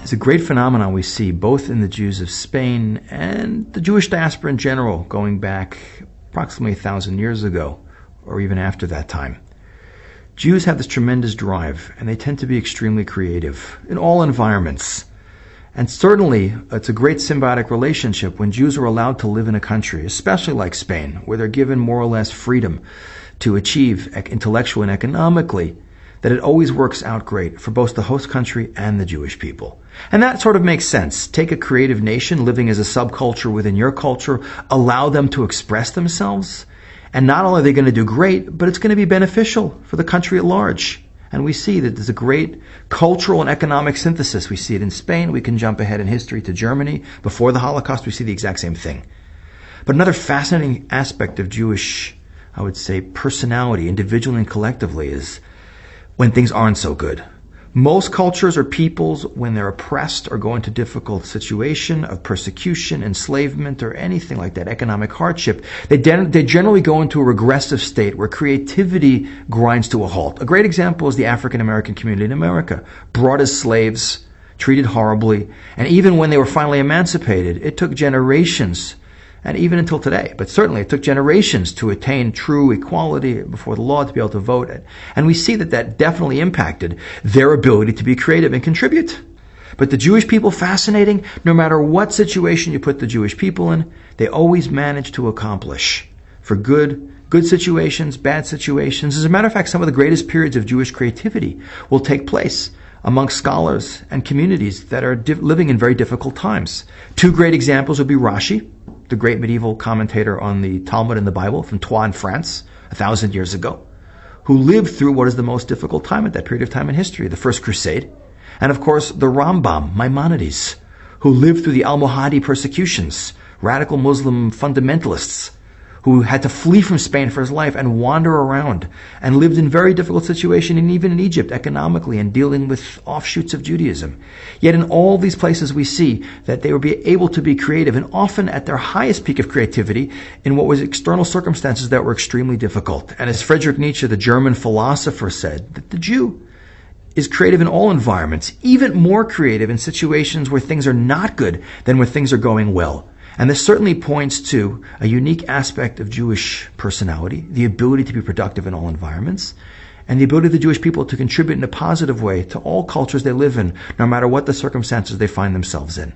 is a great phenomenon we see both in the Jews of Spain and the Jewish diaspora in general, going back approximately 1,000 years ago, or even after that time. Jews have this tremendous drive, and they tend to be extremely creative in all environments. And certainly, it's a great symbiotic relationship when Jews are allowed to live in a country, especially like Spain, where they're given more or less freedom to achieve intellectually and economically, that it always works out great for both the host country and the Jewish people. And that sort of makes sense. Take a creative nation living as a subculture within your culture, allow them to express themselves, and not only are they going to do great, but it's going to be beneficial for the country at large. And we see that there's a great cultural and economic synthesis. We see it in Spain. We can jump ahead in history to Germany. Before the Holocaust, we see the exact same thing. But another fascinating aspect of Jewish, I would say, personality, individually and collectively, is when things aren't so good. Most cultures or peoples, when they're oppressed or go into difficult situation of persecution, enslavement, or anything like that, economic hardship, they generally go into a regressive state where creativity grinds to a halt. A great example is the African American community in America, brought as slaves, treated horribly, and even when they were finally emancipated, it took generations, and even until today, but certainly it took generations to attain true equality before the law, to be able to vote. And we see that that definitely impacted their ability to be creative and contribute. But the Jewish people, fascinating, no matter what situation you put the Jewish people in, they always manage to accomplish. For good situations, bad situations. As a matter of fact, some of the greatest periods of Jewish creativity will take place among scholars and communities that are living in very difficult times. Two great examples would be Rashi, the great medieval commentator on the Talmud and the Bible from Troyes in France 1,000 years ago, who lived through what is the most difficult time at that period of time in history, the First Crusade. And of course, the Rambam, Maimonides, who lived through the Almohadi persecutions, radical Muslim fundamentalists, who had to flee from Spain for his life and wander around and lived in very difficult situation, and even in Egypt economically, and dealing with offshoots of Judaism. Yet in all these places we see that they would be able to be creative, and often at their highest peak of creativity in what was external circumstances that were extremely difficult. And as Friedrich Nietzsche, the German philosopher, said, that the Jew is creative in all environments, even more creative in situations where things are not good than where things are going well. And this certainly points to a unique aspect of Jewish personality, the ability to be productive in all environments, and the ability of the Jewish people to contribute in a positive way to all cultures they live in, no matter what the circumstances they find themselves in.